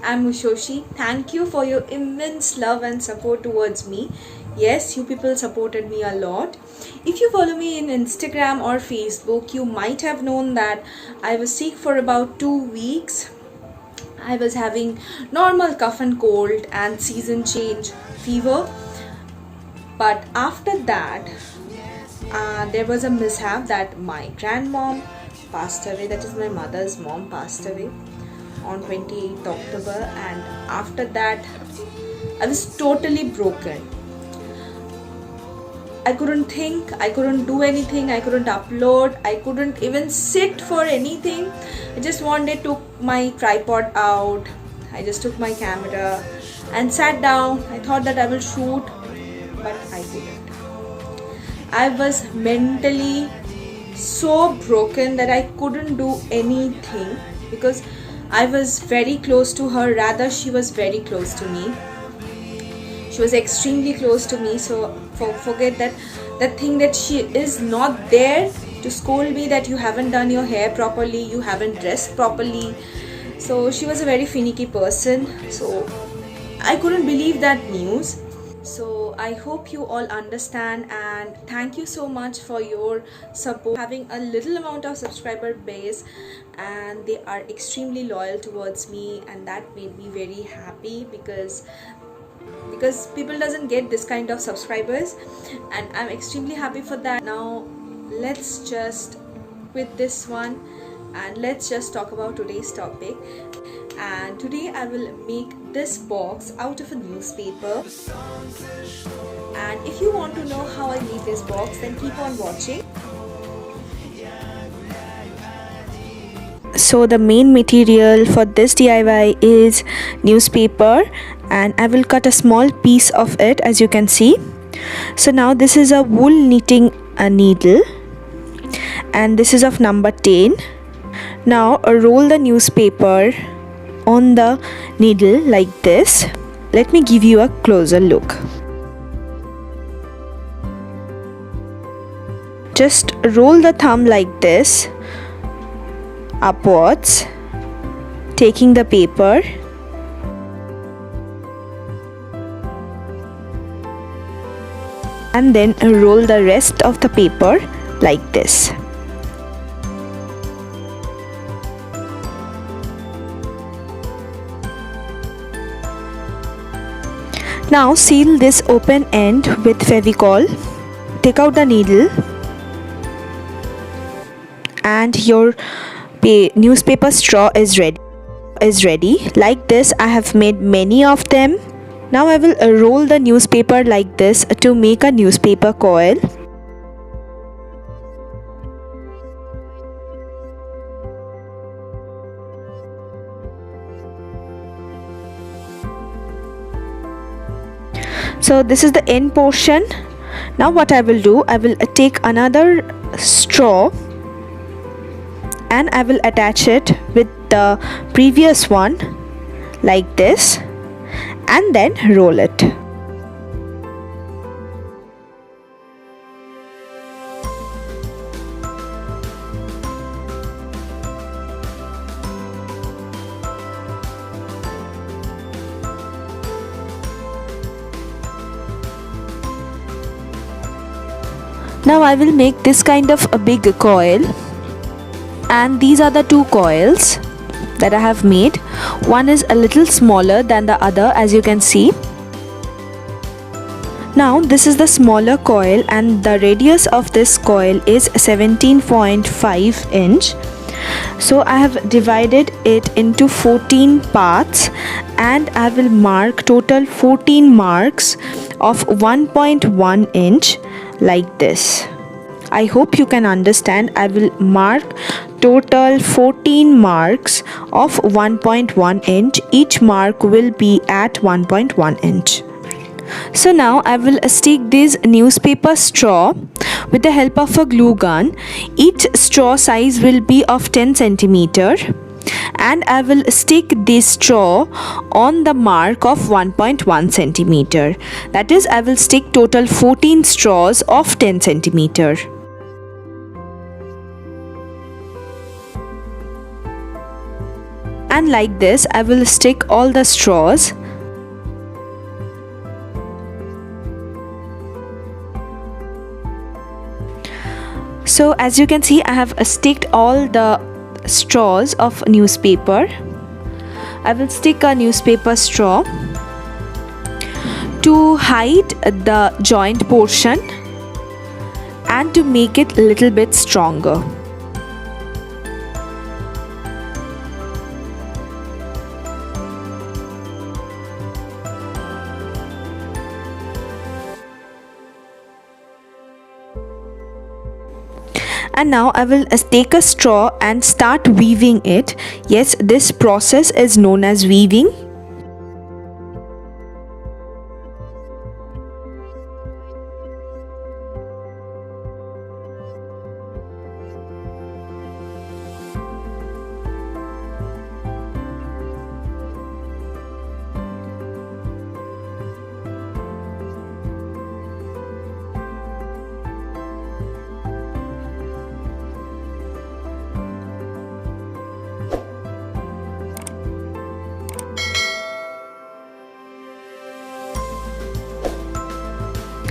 I'm Mushoshi. Thank you for your immense love and support towards me. Yes, you people supported me a lot. If you follow me in Instagram or Facebook, you might have known that I was sick for about 2 weeks. I was having normal cough and cold and season change fever. But after that, there was a mishap that my grandmom passed away. That is, my mother's mom passed away on 28th October, and after that I was totally broken. I couldn't think, I couldn't do anything, I couldn't upload, I couldn't even sit for anything. I just one day took my tripod out, I just took my camera and sat down. I thought that I will shoot, but I couldn't. I was mentally so broken that I couldn't do anything because I was very close to her, rather she was very close to me. She was extremely close to me, so forget that thing that she is not there to scold me that you haven't done your hair properly, you haven't dressed properly. So she was a very finicky person, so I couldn't believe that news. So I hope you all understand, and thank you so much for your support. Having a little amount of subscriber base, and they are extremely loyal towards me, and that made me very happy because people doesn't get this kind of subscribers, and I'm extremely happy for that. Now let's just quit this one and let's just talk about today's topic. And today I will make this box out of a newspaper, and if you want to know how I made this box, then keep on watching. So the main material for this DIY is newspaper, and I will cut a small piece of it, as you can see. So now this is a wool knitting needle, and this is of number 10. Now roll the newspaper on the needle like this. Let me give you a closer look. Just roll the thumb like this upwards, taking the paper, and then roll the rest of the paper like this. Now seal this open end with Fevicol. Take out the needle, and your newspaper straw is ready. Like this, I have made many of them. Now I will roll the newspaper like this to make a newspaper coil. So this is the end portion. Now what I will do, I will take another straw and I will attach it with the previous one like this, and then roll it. Now I will make this kind of a big coil, and these are the two coils that I have made. One is a little smaller than the other, as you can see. Now this is the smaller coil, and the radius of this coil is 17.5 inch. So I have divided it into 14 parts, and I will mark total 14 marks of 1.1 inch like this. I hope you can understand. I will mark total 14 marks of 1.1 inch. Each mark will be at 1.1 inch. So now I will stick this newspaper straw with the help of a glue gun. Each straw size will be of 10 centimeter, and I will stick this straw on the mark of 1.1 centimeter. That is, I will stick total 14 straws of 10 centimeter. And like this, I will stick all the straws. So as you can see, I have sticked all the straws of newspaper. I will stick a newspaper straw to hide the joint portion and to make it a little bit stronger. And now I will take a straw and start weaving it. Yes, this process is known as weaving.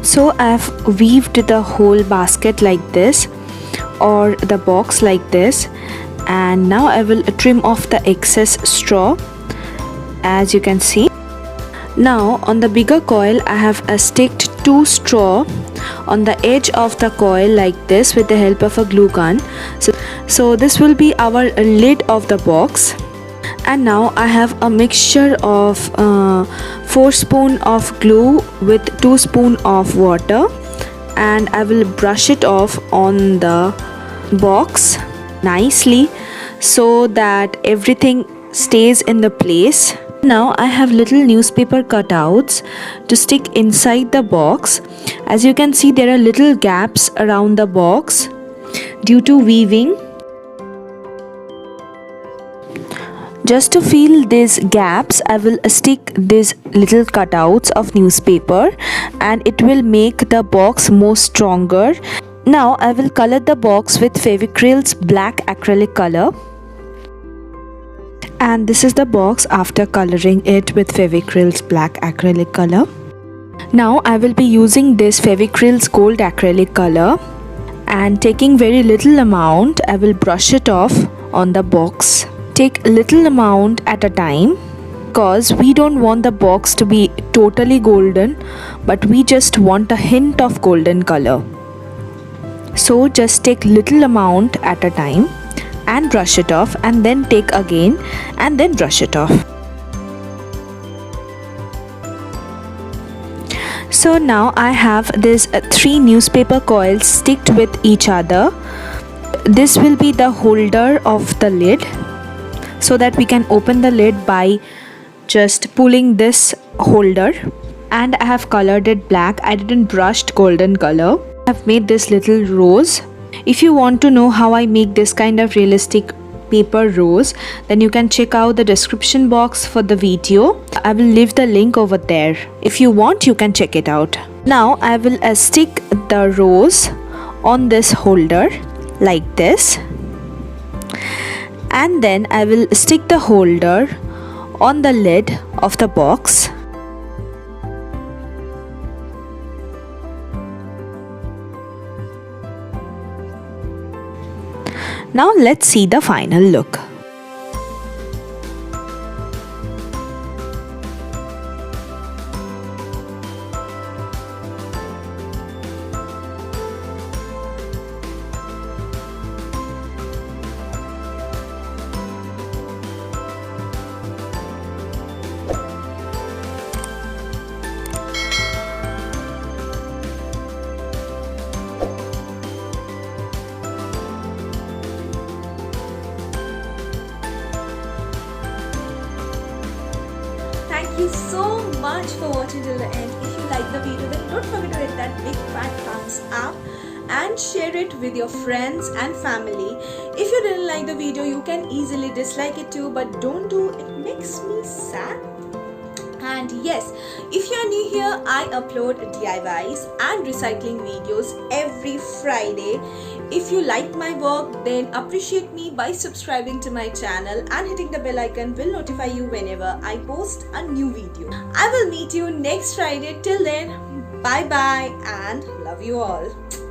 So I have weaved the whole basket like this, or the box like this, and now I will trim off the excess straw, as you can see. Now on the bigger coil, I have sticked 2 straw on the edge of the coil like this with the help of a glue gun. So this will be our lid of the box. And now I have a mixture of 4 spoon of glue with 2 spoon of water, and I will brush it off on the box nicely so that everything stays in the place. Now I have little newspaper cutouts to stick inside the box. As you can see, there are little gaps around the box due to weaving. Just to fill these gaps, I will stick these little cutouts of newspaper, and it will make the box more stronger. Now I will color the box with Fevicryl's black acrylic color. And this is the box after coloring it with Fevicryl's black acrylic color. Now I will be using this Fevicryl's gold acrylic color, and taking very little amount, I will brush it off on the box. Take little amount at a time, because we don't want the box to be totally golden, but we just want a hint of golden color. So just take little amount at a time and brush it off, and then take again and then brush it off. So now I have these 3 newspaper coils sticked with each other. This will be the holder of the lid, so that we can open the lid by just pulling this holder. And I have colored it black. I didn't brushed golden color. I have made this little rose. If you want to know how I make this kind of realistic paper rose, then you can check out the description box for the video. I will leave the link over there. If you want, you can check it out. Now I will stick the rose on this holder like this, and then I will stick the holder on the lid of the box. Now let's see the final look. Thank you so much for watching till the end. If you like the video, then don't forget to hit that big fat thumbs up and share it with your friends and family. If you didn't like the video, you can easily dislike it too, but don't do it, makes me sad. And yes, if you are new here, I upload DIYs and recycling videos every Friday. If you like my work, then appreciate me by subscribing to my channel, and hitting the bell icon will notify you whenever I post a new video. I will meet you next Friday. Till then, bye bye and love you all.